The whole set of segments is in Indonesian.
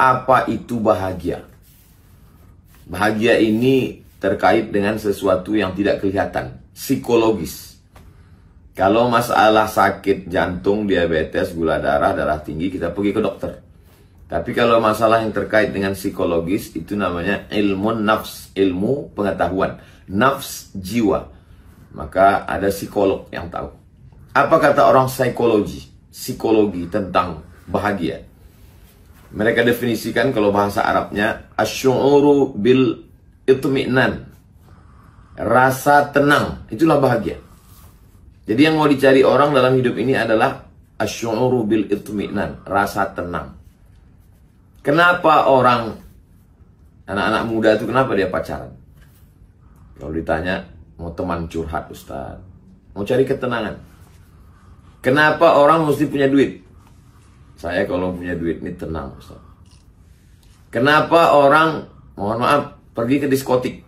apa itu bahagia. Bahagia ini terkait dengan sesuatu yang tidak kelihatan, psikologis. Kalau masalah sakit jantung, diabetes, gula darah, darah tinggi, kita pergi ke dokter. Tapi kalau masalah yang terkait dengan psikologis, itu namanya ilmu nafs, ilmu pengetahuan, nafs jiwa. Maka ada psikolog yang tahu. Apa kata orang psikologi tentang bahagia? Mereka definisikan kalau bahasa Arabnya asy'uru bil itmi'nan. Rasa tenang, itulah bahagia. Jadi yang mau dicari orang dalam hidup ini adalah asy'uru bil itmi'nan, rasa tenang. Kenapa orang anak-anak muda itu kenapa dia pacaran? Kalau ditanya mau teman curhat, Ustaz, mau cari ketenangan. Kenapa orang mesti punya duit? Saya kalau punya duit ini tenang, Ustaz. Kenapa orang, mohon maaf, pergi ke diskotik?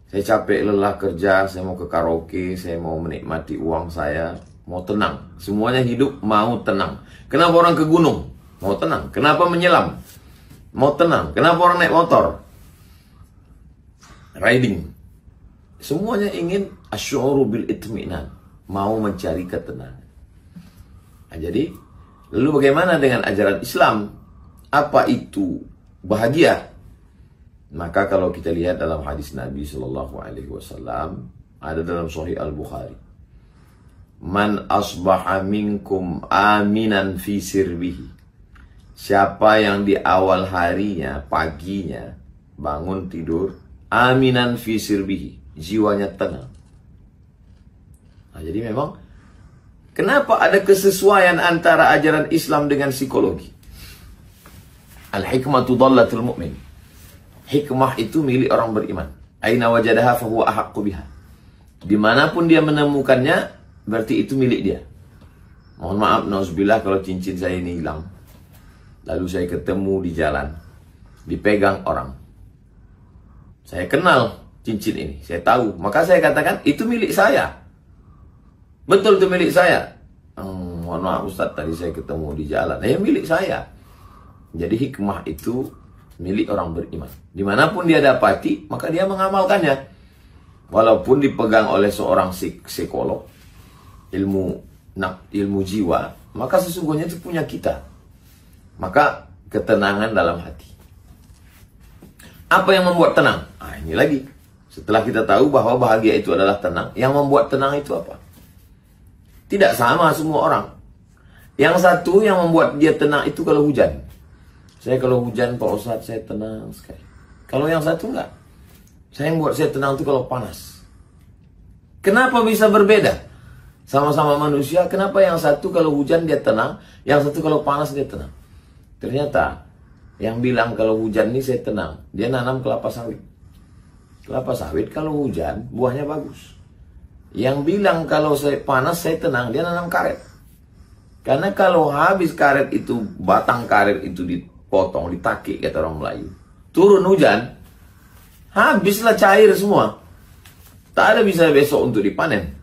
Saya capek lelah kerja, saya mau ke karaoke, saya mau menikmati uang saya, mau tenang. Semuanya hidup mau tenang. Kenapa orang ke gunung? Mau tenang. Kenapa menyelam? Mau tenang. Kenapa orang naik motor? Riding. Semuanya ingin asy'uru bil itmi'nan, mau mencari ketenangan. Nah, jadi lalu bagaimana dengan ajaran Islam? Apa itu bahagia? Maka kalau kita lihat dalam hadis Nabi Shallallahu Alaihi Wasallam, ada dalam Sahih Al Bukhari, man asbaha minkum aminan fi sirbihi. Siapa yang di awal harinya, paginya, bangun tidur, aminan fi sirbihi, jiwanya tenang. Nah, jadi memang kenapa ada kesesuaian antara ajaran Islam dengan psikologi? Al-hikmatu dhallatul mu'min. Hikmah itu milik orang beriman. Aina wajadaha fahuwa ahaqqu biha. Dimanapun dia menemukannya, berarti itu milik dia. Mohon maaf, nauzubillah, kalau cincin saya ini hilang, lalu saya ketemu di jalan, dipegang orang. Saya kenal cincin ini, saya tahu. Maka saya katakan, itu milik saya. Betul itu milik saya. Mohon maaf Ustaz, tadi saya ketemu di jalan. Ya milik saya. Jadi hikmah itu milik orang beriman. Dimanapun dia dapati, maka dia mengamalkannya. Walaupun dipegang oleh seorang psikolog, ilmu jiwa, maka sesungguhnya itu punya kita. Maka ketenangan dalam hati. Apa yang membuat tenang? Nah, ini lagi. Setelah kita tahu bahwa bahagia itu adalah tenang, yang membuat tenang itu apa? Tidak sama semua orang. Yang satu yang membuat dia tenang itu kalau hujan. Saya kalau hujan, Pak Ustadz, saya tenang sekali. Kalau yang satu enggak. Saya yang buat saya tenang itu kalau panas. Kenapa bisa berbeda? Sama-sama manusia, kenapa yang satu kalau hujan dia tenang, yang satu kalau panas dia tenang? Ternyata yang bilang kalau hujan ini saya tenang, dia nanam kelapa sawit. Kelapa sawit kalau hujan buahnya bagus. Yang bilang kalau saya panas saya tenang, dia nanam karet. Karena kalau habis karet itu, batang karet itu dipotong, ditakik kata orang Melayu, turun hujan, habislah cair semua. Tak ada bisa besok untuk dipanen.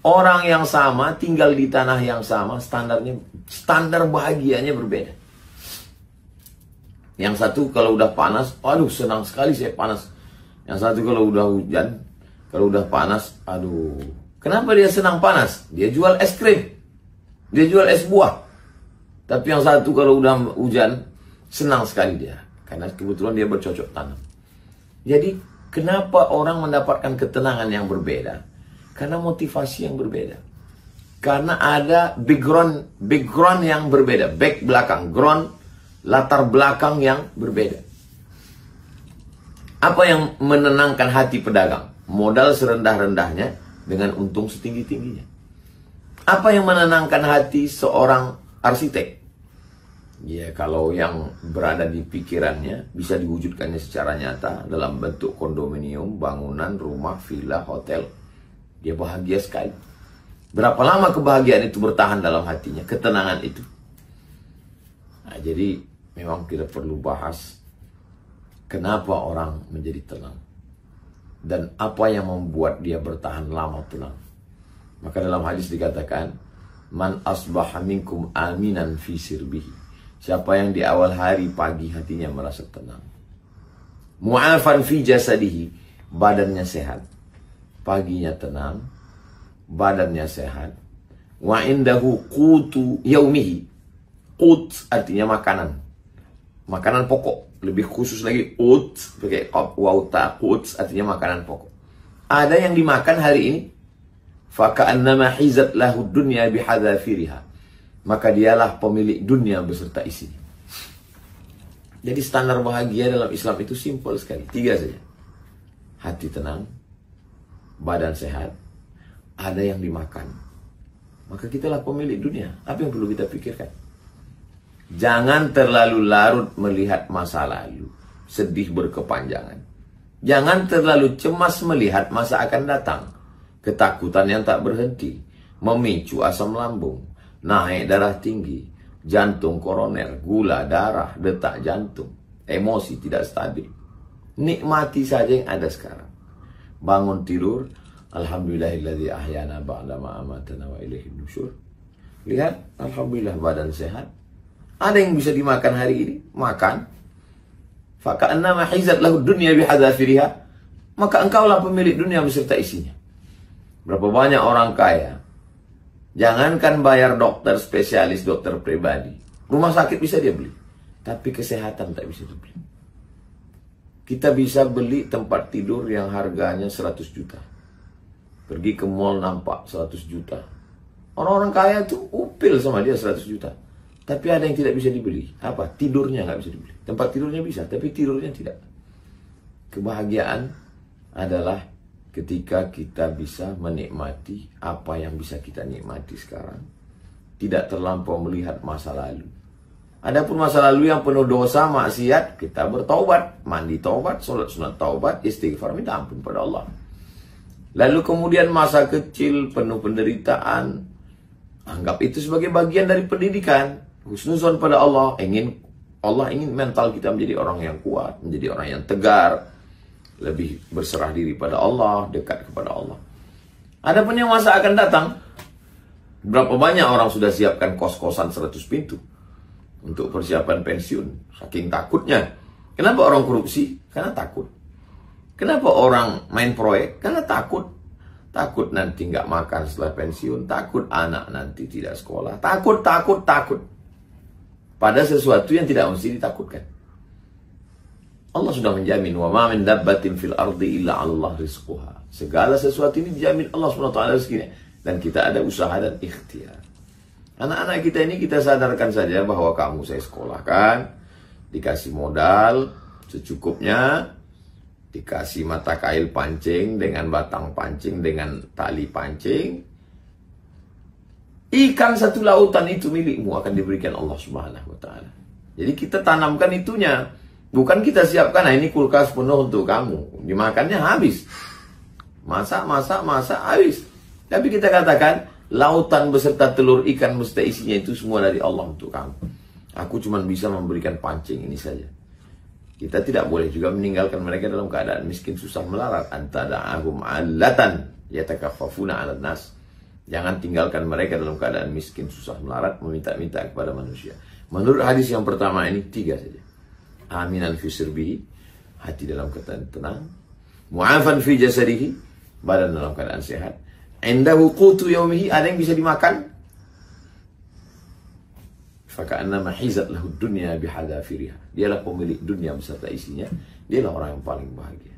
Orang yang sama, tinggal di tanah yang sama, standar bahagianya berbeda. Yang satu kalau udah panas, aduh senang sekali saya panas. Yang satu kalau udah hujan, kalau udah panas, aduh. Kenapa dia senang panas? Dia jual es krim, dia jual es buah. Tapi yang satu kalau udah hujan, senang sekali dia. Karena kebetulan dia bercocok tanam. Jadi kenapa orang mendapatkan ketenangan yang berbeda? Karena motivasi yang berbeda. Karena ada background yang berbeda. Back belakang, ground, latar belakang yang berbeda. Apa yang menenangkan hati pedagang? Modal serendah-rendahnya dengan untung setinggi-tingginya. Apa yang menenangkan hati seorang arsitek? Ya, kalau yang berada di pikirannya bisa diwujudkannya secara nyata dalam bentuk kondominium, bangunan, rumah, villa, hotel. Dia bahagia sekali. Berapa lama kebahagiaan itu bertahan dalam hatinya, ketenangan itu. Nah, jadi memang kita perlu bahas kenapa orang menjadi tenang. Dan apa yang membuat dia bertahan lama tenang. Maka dalam hadis dikatakan, man asbaha minkum aminan fi sirbihi. Siapa yang di awal hari pagi hatinya merasa tenang. Mu'afan fi jasadihi, badannya sehat. Paginya tenang, badannya sehat. Wa indahu qutu yaumihi. Qut artinya makanan. Makanan pokok. Lebih khusus lagi qut, pakai wauta, qut artinya makanan pokok. Ada yang dimakan hari ini, faka'annama hizat lahu dunya bihadzafiriha. Maka dialah pemilik dunia beserta isinya. Jadi standar bahagia dalam Islam itu simpel sekali. 3 saja. Hati tenang, badan sehat, ada yang dimakan. Maka kitalah pemilik dunia. Apa yang perlu kita pikirkan? Jangan terlalu larut melihat masa lalu, sedih berkepanjangan. Jangan terlalu cemas melihat masa akan datang. Ketakutan yang tak berhenti, memicu asam lambung, naik darah tinggi, jantung koroner, gula darah, detak jantung, emosi tidak stabil. Nikmati saja yang ada sekarang. Bangun tidur, alhamdulillahilladzi ahyana ba'da ma amatana wa ilaihi nusyur. Lihat, alhamdulillah badan sehat. Ada yang bisa dimakan hari ini? Makan. Faka'annama hizat lahu dunya bihadzafiriha. Maka engkaulah pemilik dunia beserta isinya. Berapa banyak orang kaya, jangankan bayar dokter spesialis, dokter pribadi, rumah sakit bisa dia beli, tapi kesehatan tak bisa dibeli. Kita bisa beli tempat tidur yang harganya 100 juta. Pergi ke mall nampak 100 juta. Orang-orang kaya tuh upil sama dia 100 juta. Tapi ada yang tidak bisa dibeli. Apa? Tidurnya nggak bisa dibeli. Tempat tidurnya bisa, tapi tidurnya tidak. Kebahagiaan adalah ketika kita bisa menikmati apa yang bisa kita nikmati sekarang. Tidak terlampau melihat masa lalu. Adapun masa lalu yang penuh dosa, maksiat, kita bertaubat. Mandi taubat, sholat sunat taubat, istighfar, minta ampun pada Allah. Lalu kemudian masa kecil penuh penderitaan. Anggap itu sebagai bagian dari pendidikan. Husnuzon pada Allah. Allah ingin mental kita menjadi orang yang kuat, menjadi orang yang tegar, lebih berserah diri pada Allah, dekat kepada Allah. Adapun yang masa akan datang, berapa banyak orang sudah siapkan kos-kosan 100 pintu untuk persiapan pensiun, saking takutnya. Kenapa orang korupsi? Karena takut. Kenapa orang main proyek? Karena takut. Takut nanti nggak makan setelah pensiun, takut anak nanti tidak sekolah, takut. Pada sesuatu yang tidak mesti ditakutkan. Allah sudah menjamin, wa ma min dabbatin fil ardi illa 'Allah rizquha. Segala sesuatu ini dijamin Allah SWT rezekinya, dan kita ada usaha dan ikhtiar. Anak-anak kita ini kita sadarkan saja bahwa kamu saya sekolahkan, dikasih modal secukupnya, dikasih mata kail pancing dengan batang pancing dengan tali pancing. Ikan satu lautan itu milikmu, akan diberikan Allah Subhanahu wa taala. Jadi kita tanamkan itunya. Bukan kita siapkan, nah ini kulkas penuh untuk kamu. Dimakannya habis. Masak, habis. Tapi kita katakan, lautan beserta telur ikan beserta isinya itu semua dari Allah untuk kamu. Aku cuma bisa memberikan pancing ini saja. Kita tidak boleh juga meninggalkan mereka dalam keadaan miskin, susah, melarat. Antada'ahum 'allatan yatakaffafuna 'alan nas. Jangan tinggalkan mereka dalam keadaan miskin, susah, melarat, meminta-minta kepada manusia. Menurut hadis yang pertama ini 3 saja. Aminan fi sirbihi, hati dalam keadaan tenang. Mu'afan fi jasadihi, badan dalam keadaan sehat. Indahu qutu yaumihi, ada yang bisa dimakan. Faka'annama hizat lahu dunya bihadzafiriha. Dialah pemilik dunia beserta isinya. Dialah orang yang paling bahagia.